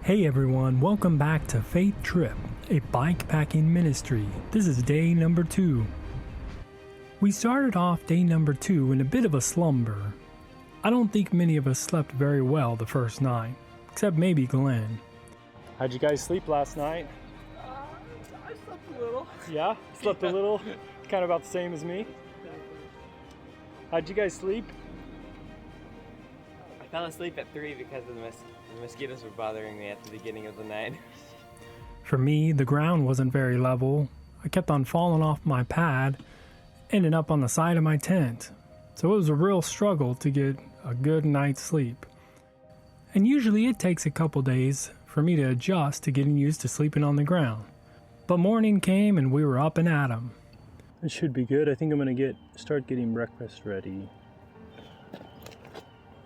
Hey everyone, welcome back to Faith Trip, a bike packing ministry. This is day number 2. We started off day number 2 in a bit of a slumber. I don't think many of us slept very well the first night, except maybe Glenn. How'd you guys sleep last night? I slept a little. Yeah? Slept a little? Kind of about the same as me? How'd you guys sleep? I fell asleep at 3 because the mosquitoes were bothering me at the beginning of the night. For me, the ground wasn't very level. I kept on falling off my pad, ending up on the side of my tent. So it was a real struggle to get a good night's sleep. And usually it takes a couple days for me to adjust to getting used to sleeping on the ground. But morning came and we were up and at 'em. It should be good. I think I'm going to start getting breakfast ready.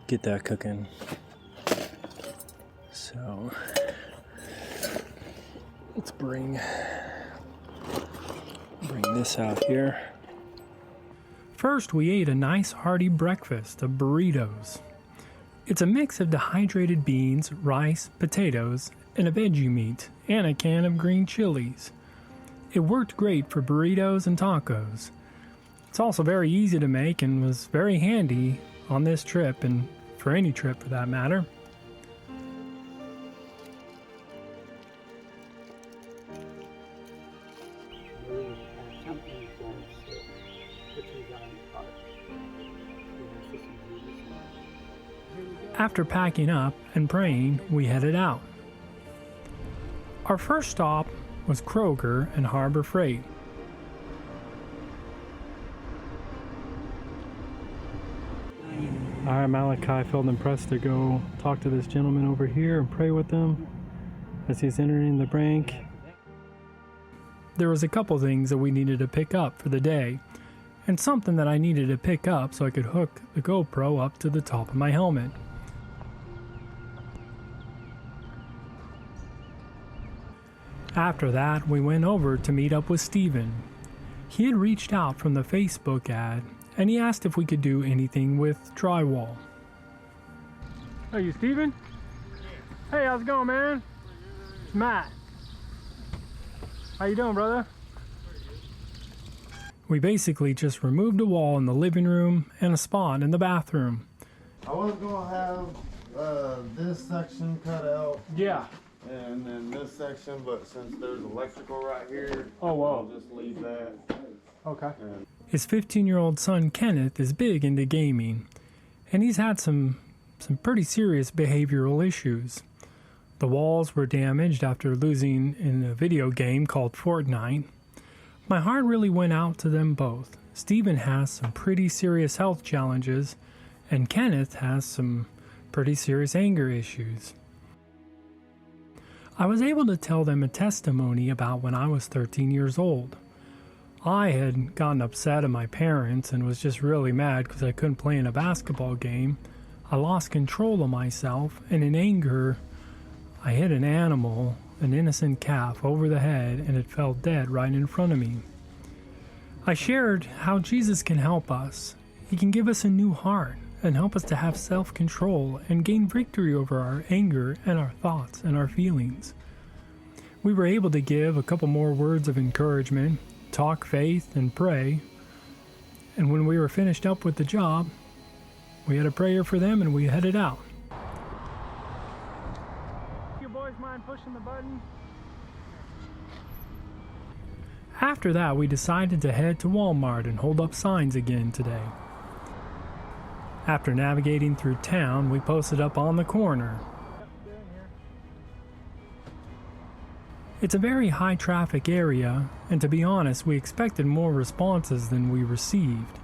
Get that cooking. So let's bring this out here. First, we ate a nice hearty breakfast of burritos. It's a mix of dehydrated beans, rice, potatoes, and a veggie meat, and a can of green chilies. It worked great for burritos and tacos. It's also very easy to make and was very handy on this trip and for any trip for that matter. After packing up and praying, we headed out. Our first stop was Kroger and Harbor Freight. All right, Malachi felt impressed to go talk to this gentleman over here and pray with him as he's entering the bank. There was a couple things that we needed to pick up for the day, and something that I needed to pick up so I could hook the GoPro up to the top of my helmet. After that, we went over to meet up with Steven. He had reached out from the Facebook ad, and he asked if we could do anything with drywall. Hey, you Steven? Yeah. Hey, how's it going, man? It's Matt. How you doing, brother? We basically just removed a wall in the living room and a spot in the bathroom. I was going to have this section cut out. Yeah. And then this section, but since there's electrical right here, I'll just leave that. Okay. His 15-year-old son Kenneth is big into gaming, and he's had some pretty serious behavioral issues. The walls were damaged after losing in a video game called Fortnite. My heart really went out to them both. Steven has some pretty serious health challenges, and Kenneth has some pretty serious anger issues. I was able to tell them a testimony about when I was 13 years old. I had gotten upset at my parents and was just really mad because I couldn't play in a basketball game. I lost control of myself, and in anger, I hit an animal, an innocent calf, over the head, and it fell dead right in front of me. I shared how Jesus can help us. He can give us a new heart and help us to have self-control and gain victory over our anger and our thoughts and our feelings. We were able to give a couple more words of encouragement, talk faith, and pray. And when we were finished up with the job, we had a prayer for them and we headed out. You boys mind pushing the button? After that, we decided to head to Walmart and hold up signs again today. After navigating through town, we posted up on the corner. It's a very high traffic area, and to be honest, we expected more responses than we received.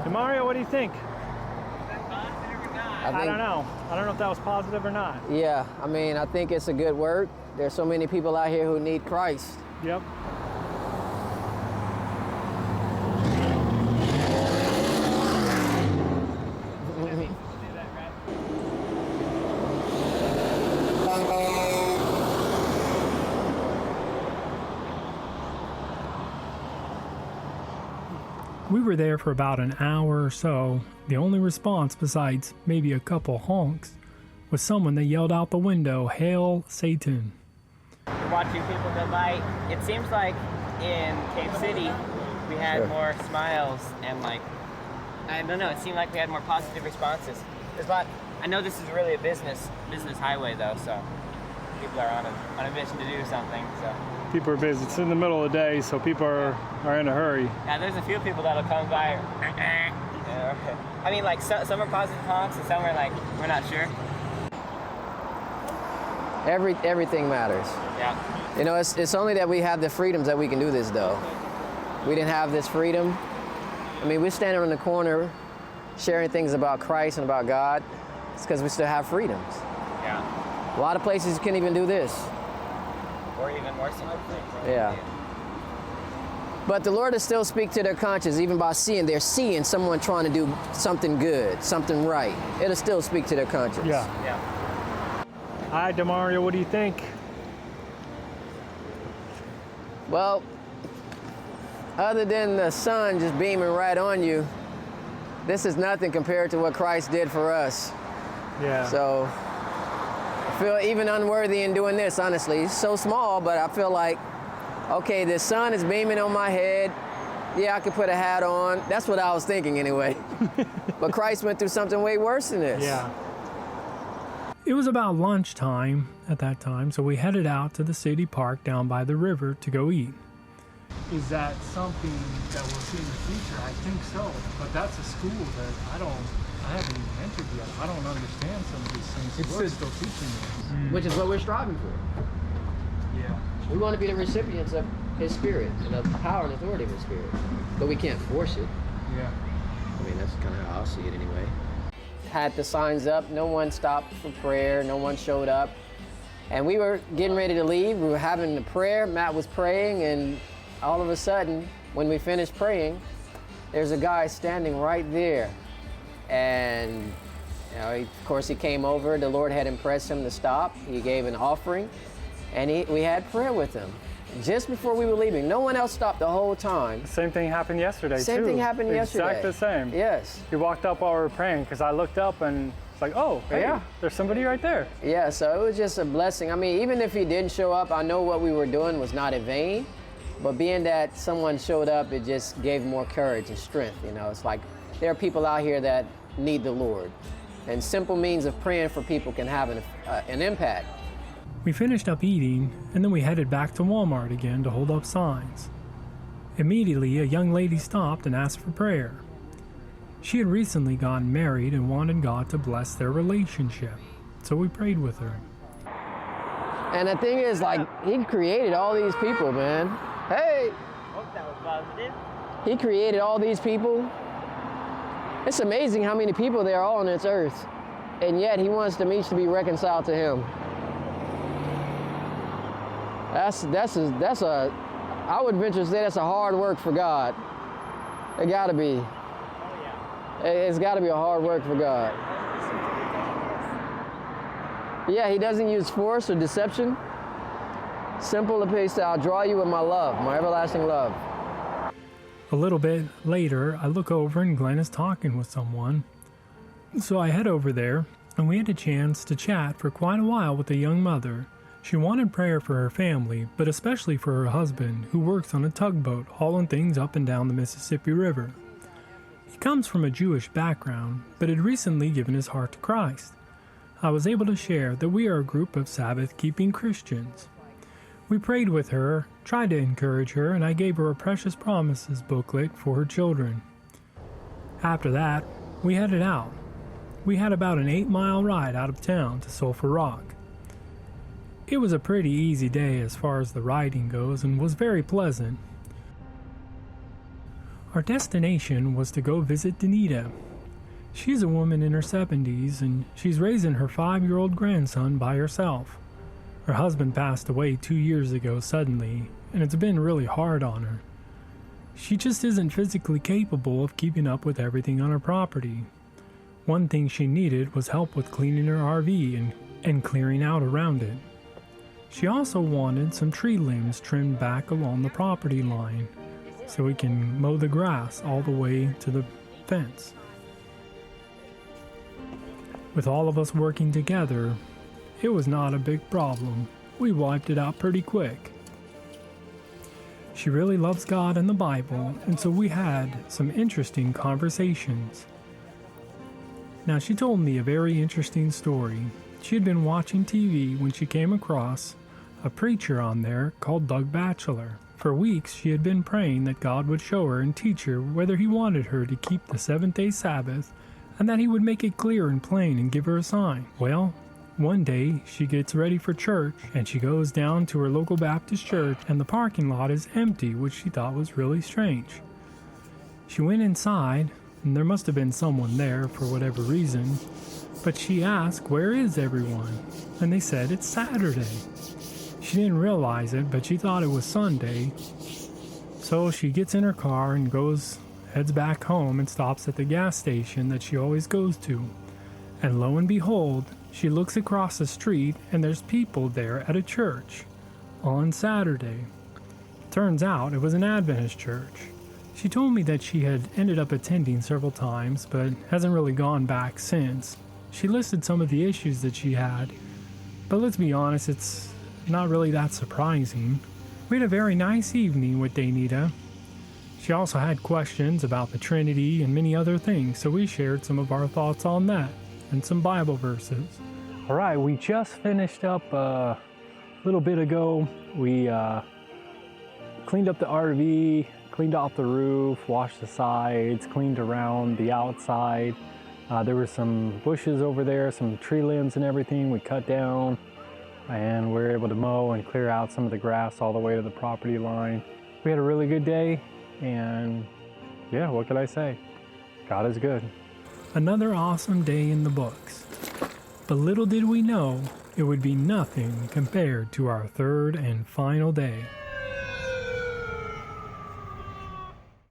Hey Mario, what do you think? I don't know. I don't know if that was positive or not. Yeah, I mean, I think it's a good work. There's so many people out here who need Christ. Yep. We were there for about an hour or so. The only response, besides maybe a couple honks, was someone that yelled out the window, "Hail Satan." Watching people go by, it seems like in Cave City, we had more smiles and like, I don't know, it seemed like we had more positive responses. There's a lot, I know this is really a business highway though, so people are on a mission to do something, so. People are busy. It's in the middle of the day, so people are in a hurry. Yeah, there's a few people that'll come by. Yeah, okay. I mean, like some are positive honks and some are like, we're not sure. Everything matters. Yeah. You know, it's only that we have the freedoms that we can do this, though. We didn't have this freedom. I mean, we're standing in the corner sharing things about Christ and about God. It's because we still have freedoms. Yeah. A lot of places you can't even do this. Or even more simple things. Yeah. But the Lord will still speak to their conscience, even by they're seeing someone trying to do something good, something right. It'll still speak to their conscience. Yeah. Yeah. Hi, Demario, what do you think? Well, other than the sun just beaming right on you, this is nothing compared to what Christ did for us. Yeah. So I feel even unworthy in doing this, honestly. It's so small, but I feel like, okay, the sun is beaming on my head. Yeah, I could put a hat on. That's what I was thinking anyway. But Christ went through something way worse than this. Yeah. It was about lunchtime at that time, so we headed out to the city park down by the river to go eat. Is that something that we'll see in the future? I think so, but that's a school that I haven't even entered yet. I don't understand some of these things. We're still teaching this. Which is what we're striving for. Yeah. We want to be the recipients of His Spirit and of the power and authority of His Spirit. But we can't force it. Yeah. I mean, that's kind of how I see it anyway. Had the signs up, no one stopped for prayer, no one showed up. And we were getting ready to leave, we were having the prayer, Matt was praying, and all of a sudden, when we finished praying, there's a guy standing right there. And you know, of course he came over, the Lord had impressed him to stop, he gave an offering, and we had prayer with him. Just before we were leaving, no one else stopped the whole time. Same thing happened yesterday, Same thing happened yesterday. Exactly the same. Yes. He walked up while we were praying because I looked up and it's like, oh, hey, Yeah. there's somebody right there. Yeah, so it was just a blessing. I mean, even if he didn't show up, I know what we were doing was not in vain. But being that someone showed up, it just gave more courage and strength. You know, it's like there are people out here that need the Lord. And simple means of praying for people can have an impact. We finished up eating, and then we headed back to Walmart again to hold up signs. Immediately, a young lady stopped and asked for prayer. She had recently gotten married and wanted God to bless their relationship, so we prayed with her. And the thing is, like, he created all these people, man. Hey! Hope that was positive. He created all these people. It's amazing how many people there are on this earth, and yet he wants them each to be reconciled to him. I would venture to say that's a hard work for God. It gotta be. Oh yeah. It's gotta be a hard work for God. Yeah, he doesn't use force or deception. Simple and he said, I'll draw you with my love, my everlasting love. A little bit later, I look over and Glenn is talking with someone. So I head over there, and we had a chance to chat for quite a while with a young mother. She wanted prayer for her family, but especially for her husband, who works on a tugboat hauling things up and down the Mississippi River. He comes from a Jewish background, but had recently given his heart to Christ. I was able to share that we are a group of Sabbath-keeping Christians. We prayed with her, tried to encourage her, and I gave her a Precious Promises booklet for her children. After that, we headed out. We had about an 8-mile ride out of town to Sulphur Rock. It was a pretty easy day as far as the riding goes and was very pleasant. Our destination was to go visit Danita. She's a woman in her 70s and she's raising her 5-year-old grandson by herself. Her husband passed away 2 years ago suddenly, and it's been really hard on her. She just isn't physically capable of keeping up with everything on her property. One thing she needed was help with cleaning her RV and clearing out around it. She also wanted some tree limbs trimmed back along the property line. so we can mow the grass all the way to the fence. With all of us working together, it was not a big problem. We wiped it out pretty quick. She really loves God and the Bible, and so we had some interesting conversations. Now, she told me a very interesting story. She had been watching TV when she came across a preacher on there called Doug Batchelor. For weeks, she had been praying that God would show her and teach her whether he wanted her to keep the seventh-day Sabbath, and that he would make it clear and plain and give her a sign. Well, one day, she gets ready for church, and she goes down to her local Baptist church, and the parking lot is empty, which she thought was really strange. She went inside, and there must have been someone there for whatever reason, but she asked, "Where is everyone?" And they said, "It's Saturday." She didn't realize it, but she thought it was Sunday. So she gets in her car and heads back home and stops at the gas station that she always goes to. And lo and behold, she looks across the street and there's people there at a church on Saturday. Turns out it was an Adventist church. She told me that she had ended up attending several times, but hasn't really gone back since. She listed some of the issues that she had, but let's be honest, it's not really that surprising. We had a very nice evening with Danita. She also had questions about the Trinity and many other things, so we shared some of our thoughts on that and some Bible verses. All right, we just finished up a little bit ago. We cleaned up the RV, cleaned off the roof, washed the sides, cleaned around the outside. There were some bushes over there, some tree limbs and everything we cut down, and we were able to mow and clear out some of the grass all the way to the property line. We had a really good day, and yeah, what could I say? God is good. Another awesome day in the books. But little did we know it would be nothing compared to our third and final day.